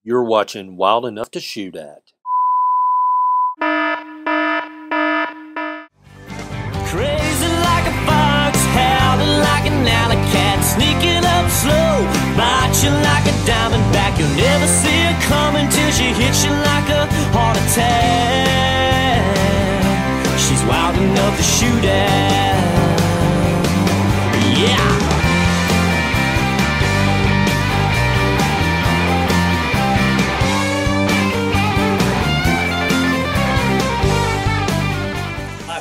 You're watching Wild Enough to Shoot At. Crazy like a fox, howling like an alley cat, sneaking up slow, bite you like a diamondback. You'll never see her coming till she hits you like a heart attack. She's wild enough to shoot at. Yeah.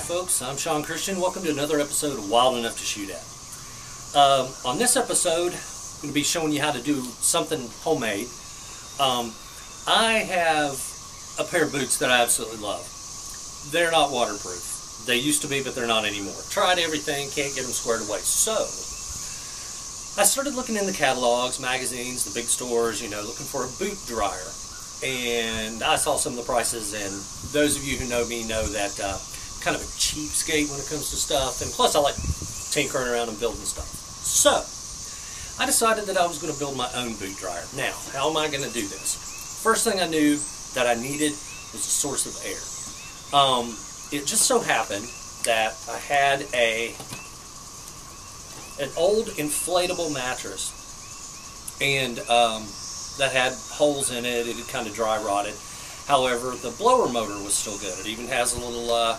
Folks, I'm Sean Christian. Welcome to another episode of Wild Enough to Shoot At. On this episode, I'm going to be showing you how to do something homemade. I have a pair of boots that I absolutely love. They're not waterproof. They used to be, but they're not anymore. Tried everything, can't get them squared away. So, I started looking in the catalogs, magazines, the big stores, looking for a boot dryer. And I saw some of the prices, and those of you who know me know that kind of a cheapskate when it comes to stuff, and plus I like tinkering around and building stuff. So I decided that I was going to build my own boot dryer. Now, how am I going to do this? First thing I knew that I needed was a source of air. It just so happened that I had an old inflatable mattress, and that had holes in it. It had kind of dry rotted. However, the blower motor was still good. It even has a little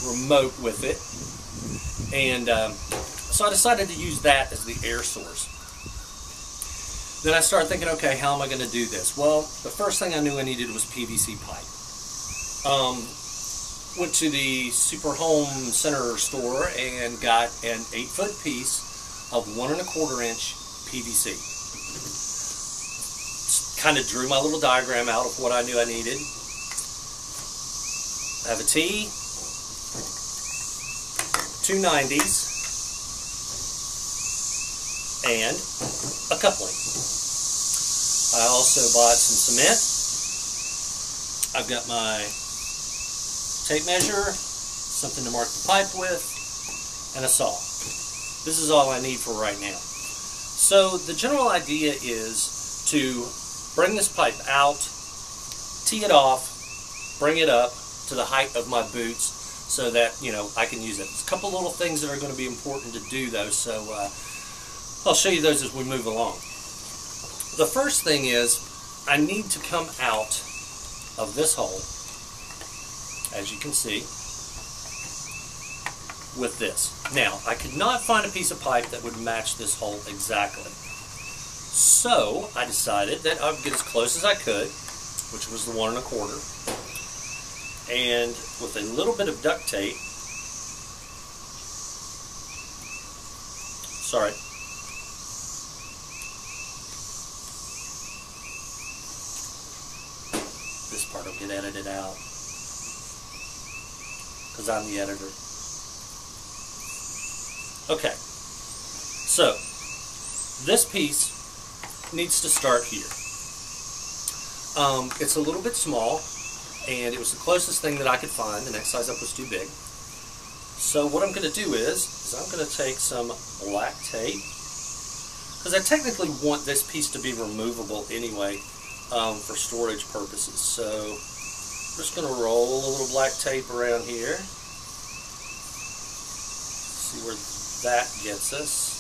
remote with it, and so I decided to use that as the air source. Then I started thinking, okay, how am I going to do this? Well, the first thing I knew I needed was PVC pipe. Went to the Super Home Center store and got an 8-foot piece of 1 1/4 inch PVC. Kind of drew my little diagram out of what I knew I needed. I have a T, 2 90s, and a coupling. I also bought some cement. I've got my tape measure, something to mark the pipe with, and a saw. This is all I need for right now. So the general idea is to bring this pipe out, tee it off, bring it up to the height of my boots so that, I can use it. There's a couple little things that are going to be important to do though, so I'll show you those as we move along. The first thing is I need to come out of this hole, as you can see, with this. Now, I could not find a piece of pipe that would match this hole exactly. So I decided that I would get as close as I could, which was the 1 1/4, and with a little bit of duct tape, this part will get edited out because I'm the editor. Okay, so this piece needs to start here. It's a little bit small, and it was the closest thing that I could find. The next size up was too big. So what I'm going to do is I'm going to take some black tape, because I technically want this piece to be removable anyway for storage purposes. So I'm just going to roll a little black tape around here. See where that gets us.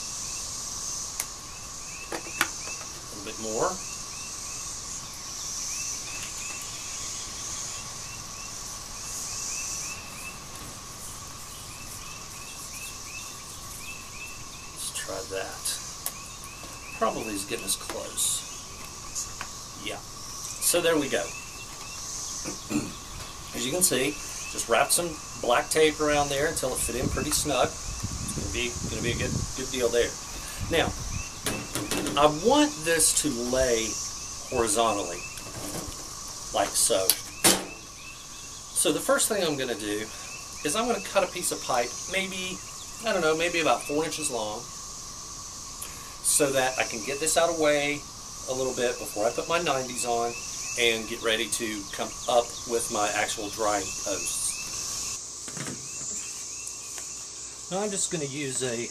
A bit more. Let's try that. Probably is getting us close. Yeah. So there we go. As you can see, just wrap some black tape around there until it fit in pretty snug. It's going to be a good deal there. Now, I want this to lay horizontally, like so. So the first thing I'm going to do is I'm going to cut a piece of pipe, maybe about 4 inches long, so that I can get this out of the way a little bit before I put my 90s on and get ready to come up with my actual drying posts. Now I'm just going to use a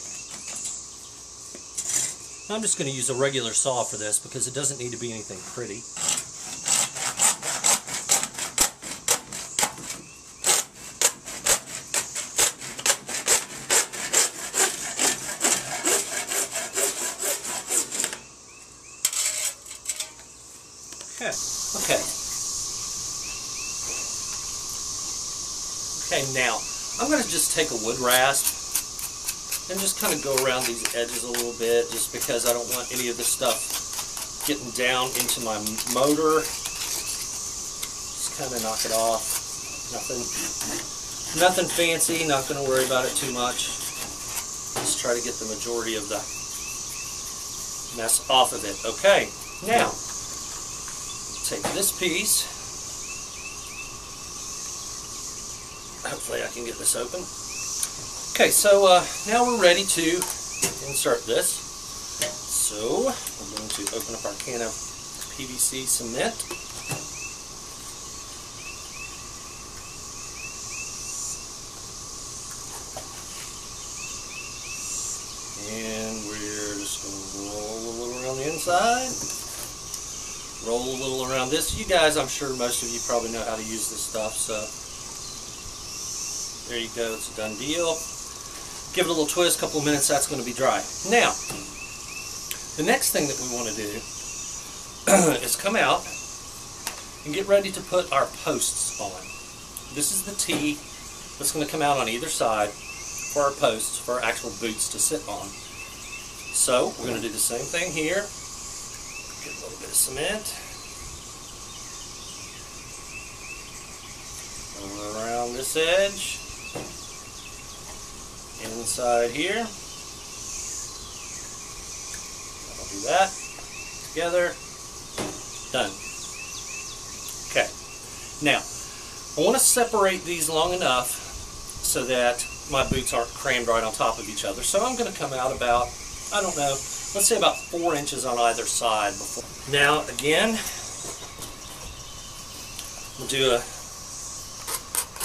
I'm just going to use a regular saw for this because it doesn't need to be anything pretty. Okay, now I'm going to just take a wood rasp and just kind of go around these edges a little bit, just because I don't want any of this stuff getting down into my motor. Just kind of knock it off. Nothing fancy, not going to worry about it too much. Just try to get the majority of the mess off of it. Okay, now take this piece. Hopefully I can get this open. Okay, so now we're ready to insert this. So we're going to open up our can of PVC cement. And we're just going to roll a little around the inside. Roll a little around this. You guys, I'm sure most of you probably know how to use this stuff, so there you go, it's a done deal. Give it a little twist, couple of minutes, that's going to be dry. Now, the next thing that we want to do is come out and get ready to put our posts on. This is the T that's going to come out on either side for our posts, for our actual boots to sit on. So, we're going to do the same thing here. Get a little bit of cement. Roll around this edge. Inside here. I'll do that. Together. Done. Okay. Now, I want to separate these long enough so that my boots aren't crammed right on top of each other. So I'm going to come out about, I don't know, let's say about 4 inches on either side. Now, again, we'll do a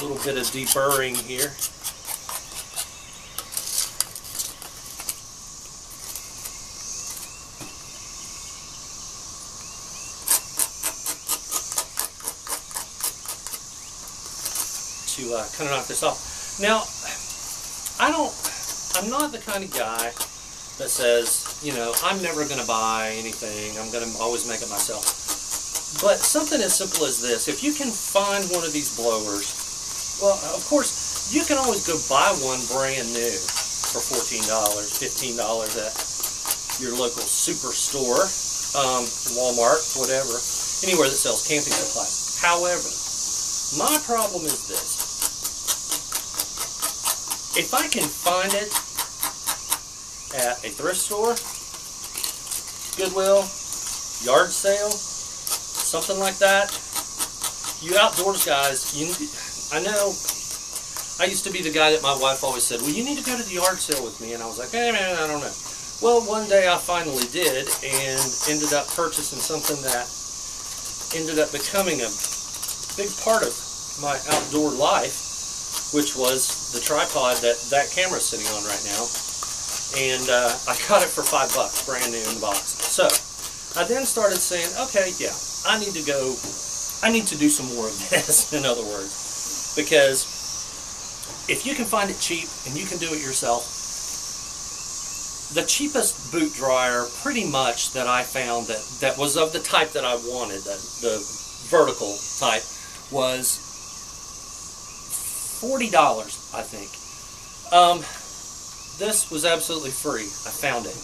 little bit of deburring here. To kind of knock this off. Now, I'm not the kind of guy that says, you know, I'm never going to buy anything, I'm going to always make it myself. But something as simple as this, if you can find one of these blowers, well, of course, you can always go buy one brand new for $14, $15 at your local superstore, Walmart, whatever, anywhere that sells camping supplies. However, my problem is this. If I can find it at a thrift store, Goodwill, yard sale, something like that, you outdoors guys, I know I used to be the guy that my wife always said, well, you need to go to the yard sale with me, and I was like, hey man, I don't know. Well, one day I finally did, and ended up purchasing something that ended up becoming a big part of my outdoor life, which was the tripod that camera's sitting on right now. And I got it for $5, brand new in the box. So I then started saying, okay, yeah, I need to do some more of this, in other words. Because if you can find it cheap and you can do it yourself, the cheapest boot dryer pretty much that I found that was of the type that I wanted, the vertical type, was $40, I think. This was absolutely free. I found it.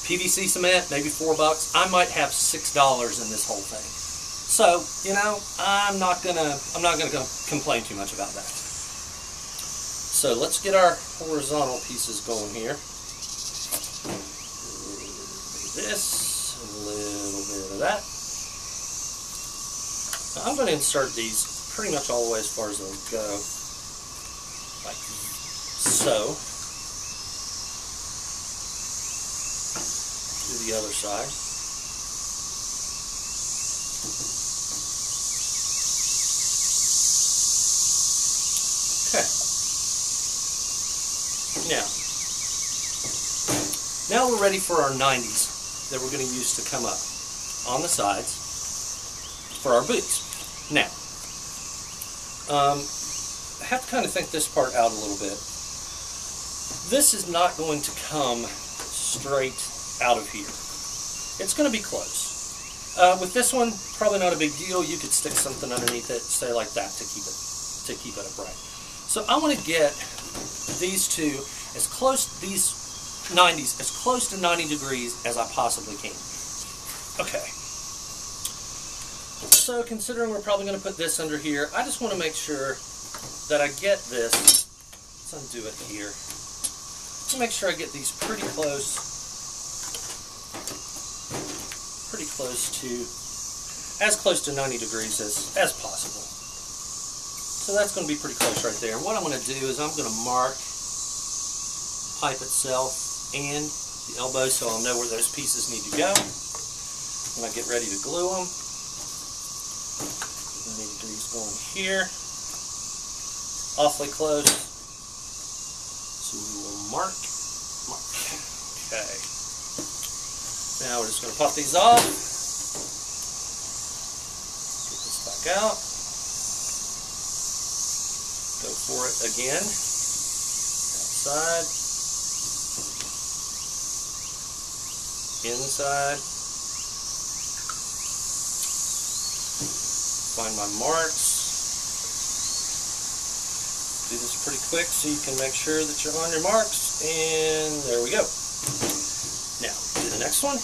PVC cement, maybe $4. I might have $6 in this whole thing. So, you know, I'm not gonna complain too much about that. So let's get our horizontal pieces going here. This, and a little bit of that. Now, I'm going to insert these pretty much all the way as far as they'll go, like so. Do the other side. Okay. Now, Now we're ready for our 90s that we're going to use to come up on the sides for our boots. Now, I have to kind of think this part out a little bit. This is not going to come straight out of here. It's going to be close. With this one, probably not a big deal. You could stick something underneath it, say like that, to keep it upright. So I want to get these two as close, these 90s, as close to 90 degrees as I possibly can. Okay. So considering we're probably going to put this under here, I just want to make sure that I get this. Let's undo it here. To make sure I get these pretty close to 90 degrees as possible. So that's going to be pretty close right there. And what I'm going to do is I'm going to mark pipe itself and the elbow so I'll know where those pieces need to go. When I get ready to glue them, 90 degrees going here, awfully close. So we will mark. Okay. Now we're just going to pop these off. Get this back out. Go for it again. Outside. Inside. Find my marks. Do this pretty quick so you can make sure that you're on your marks. And there we go. Now, do the next one.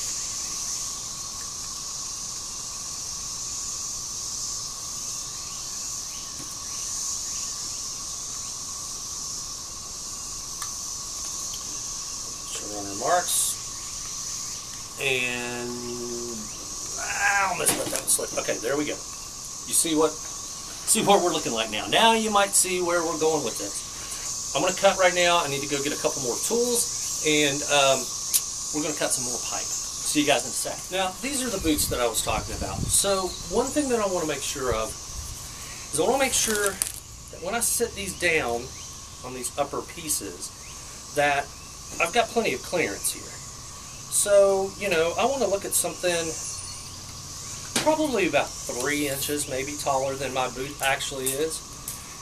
So we're on our marks. And I almost let that one slip. Okay, there we go. You see what we're looking like now. Now you might see where we're going with this. I'm going to cut right now. I need to go get a couple more tools, and we're going to cut some more pipe. See you guys in a sec. Now, these are the boots that I was talking about. So one thing that I want to make sure of is I want to make sure that when I sit these down on these upper pieces that I've got plenty of clearance here. So, you know, I want to look at something probably about 3 inches, maybe taller than my boot actually is.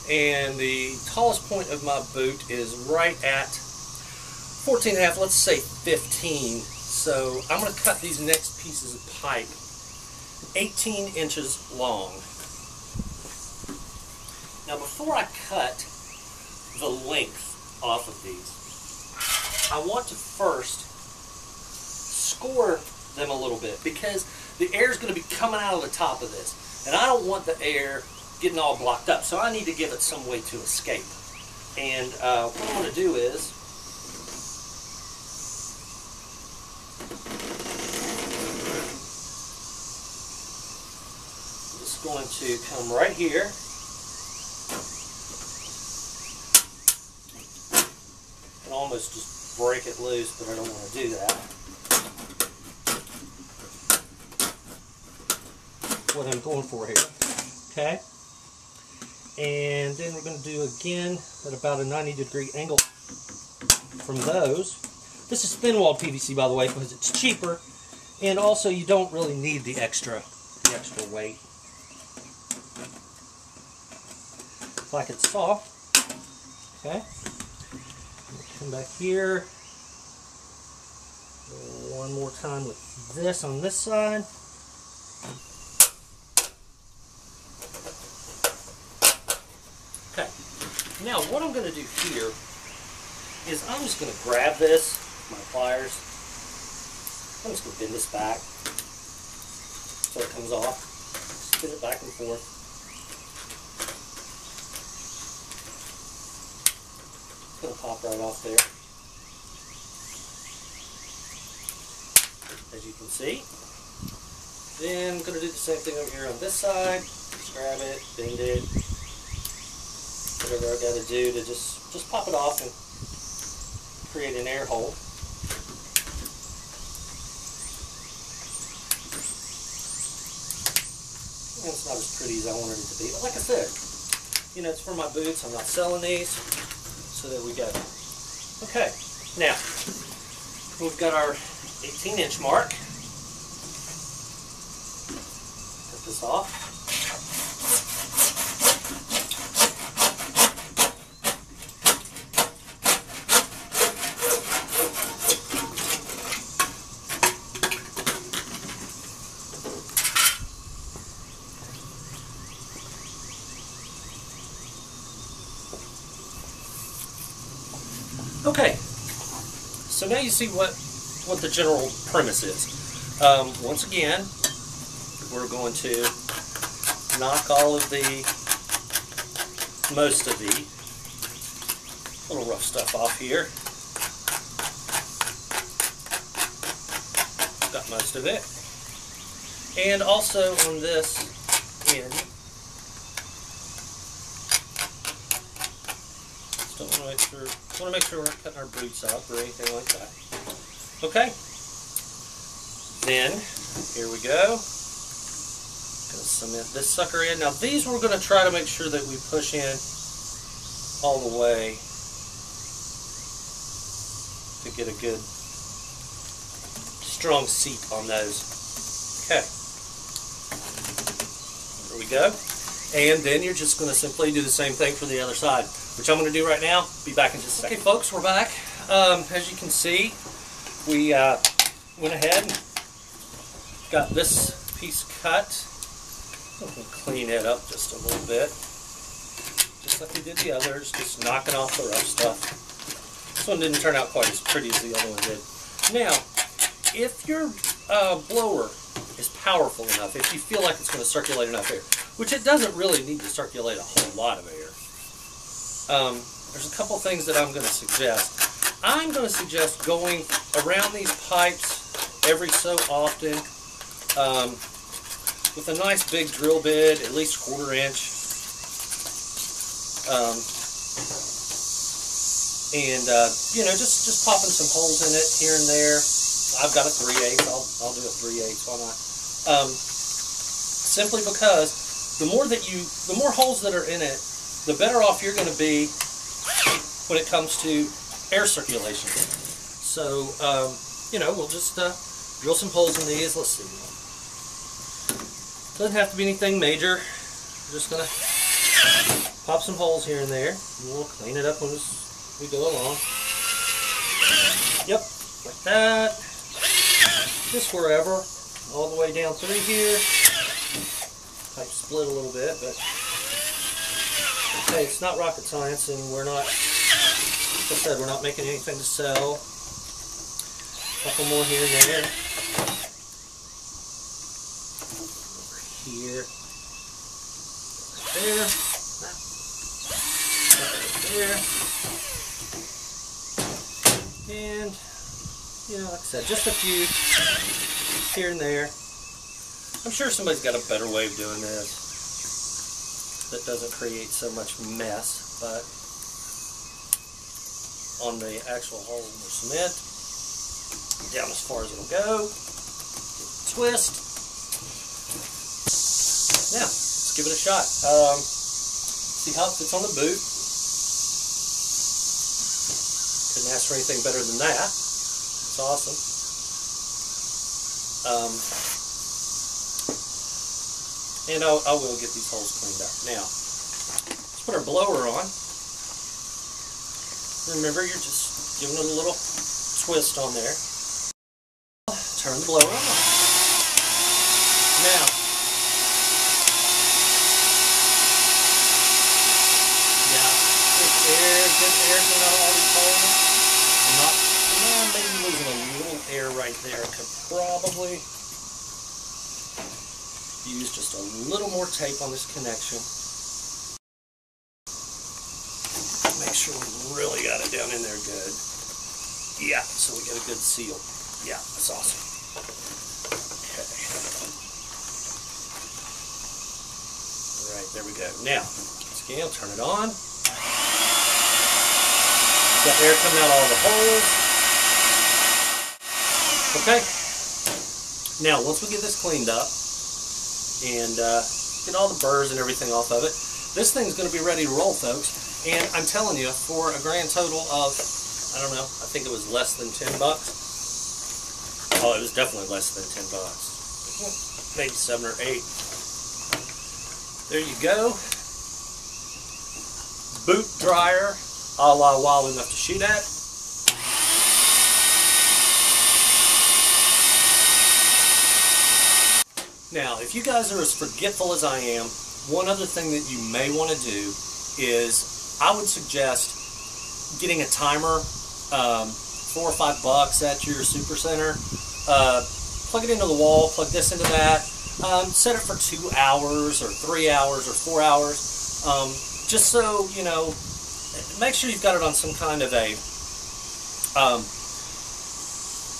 And the tallest point of my boot is right at 14.5, let's say 15. So I'm going to cut these next pieces of pipe 18 inches long. Now before I cut the length off of these, I want to first score them a little bit because the air is going to be coming out of the top of this, and I don't want the air getting all blocked up, so I need to give it some way to escape. And what I'm going to do is I'm just going to come right here and almost just break it loose, but I don't want to do that. What I'm going for here. Okay, and then we're going to do again at about a 90-degree angle from those. This is thin-walled PVC, by the way, because it's cheaper, and also you don't really need the extra weight. Like it's soft. Okay, come back here one more time with this on this side. Now what I'm going to do here is I'm just going to grab this with my pliers. I'm just going to bend this back so it comes off. Spin it back and forth. It's going to pop right off there, as you can see. Then I'm going to do the same thing over here on this side. Just grab it, bend it. Whatever I got to do to just pop it off and create an air hole. And it's not as pretty as I wanted it to be, but like I said, you know, it's for my boots. I'm not selling these, so there we go. Okay, now we've got our 18-inch mark. Cut this off. Okay, so now you see what the general premise is. Once again, we're going to knock all of most of the little rough stuff off here. Got most of it. And also on this end, want to make sure we're not cutting our boots up or anything like that. Okay. Then, here we go. Gonna cement this sucker in. Now these we're going to try to make sure that we push in all the way to get a good strong seat on those. Okay. There we go. And then you're just going to simply do the same thing for the other side, which I'm going to do right now. Be back in just a second. Okay, folks, we're back. As you can see, we went ahead and got this piece cut. We'll clean it up just a little bit, just like we did the others, just knocking off the rough stuff. This one didn't turn out quite as pretty as the other one did. Now, if your blower is powerful enough, if you feel like it's going to circulate enough air, which it doesn't really need to circulate a whole lot of air, there's a couple things that I'm going to suggest. I'm going to suggest going around these pipes every so often with a nice big drill bit, at least 1/4 inch. You know, just popping some holes in it here and there. I've got a 3/8. I'll do a 3/8. Why not? Simply because the more holes that are in it, the better off you're going to be when it comes to air circulation. So, you know, we'll just drill some holes in these. Let's see. Doesn't have to be anything major. We're just going to pop some holes here and there, and we'll clean it up as we go along. Yep, like that. Just wherever, all the way down through here. Pipe split a little bit, but hey, it's not rocket science, and we're not, like I said, we're not making anything to sell. A couple more here and there. Over here. Right there. Right there. And, you know, like I said, just a few here and there. I'm sure somebody's got a better way of doing this that doesn't create so much mess, but on the actual hole of the cement, down as far as it'll go, twist. Now, let's give it a shot. See how it fits on the boot. Couldn't ask for anything better than that. It's awesome. And I will get these holes cleaned up. Now, let's put our blower on. Remember, you're just giving it a little twist on there. Turn the blower on. Now, good air coming out of all these holes. I'm maybe losing a little air right there. Could probably use just a little more tape on this connection. Make sure we really got it down in there good. Yeah, so we get a good seal. Yeah, that's awesome. Okay. Alright, there we go. Now, once again, I'll turn it on. Got air coming out all the holes. Okay. Now, once we get this cleaned up and get all the burrs and everything off of it, this thing's going to be ready to roll, folks. And I'm telling you, for a grand total of, I don't know, I think it was less than $10, Oh, it was definitely less than $10. Maybe 7 or 8. There you go. Boot dryer, a la Wild Enough to Shoot At. Now, if you guys are as forgetful as I am, one other thing that you may want to do is I would suggest getting a timer, $4 or $5 at your Super Center. Plug it into the wall, plug this into that. Set it for 2 hours or 3 hours or 4 hours. Just so, you know, make sure you've got it on some kind of a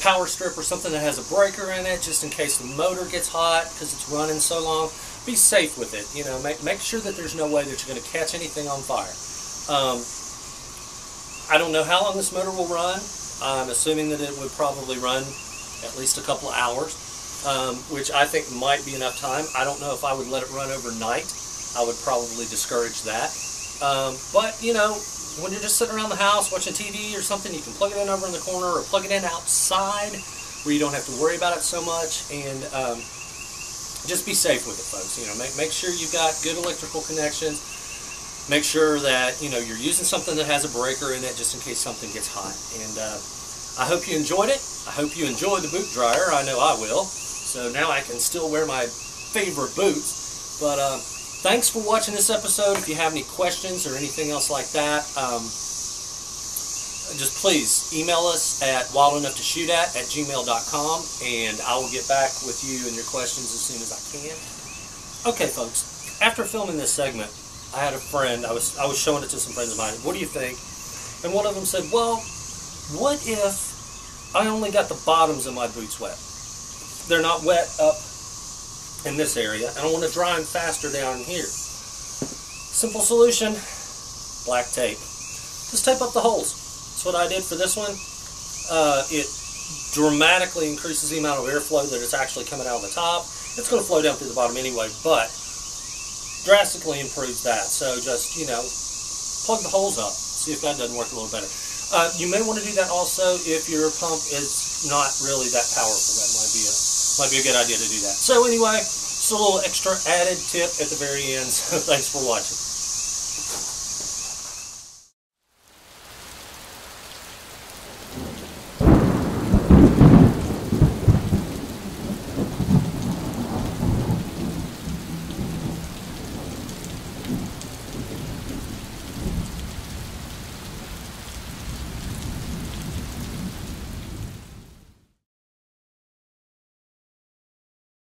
power strip or something that has a breaker in it, just in case the motor gets hot because it's running so long. Be safe with it. You know, make sure that there's no way that you're going to catch anything on fire. I don't know how long this motor will run. I'm assuming that it would probably run at least a couple of hours, which I think might be enough time. I don't know if I would let it run overnight. I would probably discourage that. But, you know, when you're just sitting around the house watching TV or something, you can plug it in over in the corner or plug it in outside where you don't have to worry about it so much, and just be safe with it, folks. You know, make sure you've got good electrical connections. Make sure that, you know, you're using something that has a breaker in it just in case something gets hot. And I hope you enjoyed it. I hope you enjoyed the boot dryer. I know I will. So now I can still wear my favorite boots. But thanks for watching this episode. If you have any questions or anything else like that, just please email us at wildenoughtoshootat@gmail.com, and I will get back with you and your questions as soon as I can. Okay, folks. After filming this segment, I had a friend. I was showing it to some friends of mine. What do you think? And one of them said, "Well, what if I only got the bottoms of my boots wet? They're not wet up in this area, and I want to dry them faster down here." Simple solution: black tape. Just tape up the holes. That's what I did for this one. It dramatically increases the amount of airflow that is actually coming out of the top. It's going to flow down through the bottom anyway, but drastically improves that. So just, you know, plug the holes up. See if that doesn't work a little better. You may want to do that also if your pump is not really that powerful. That might be a good idea to do that. So anyway, just a little extra added tip at the very end. So thanks for watching.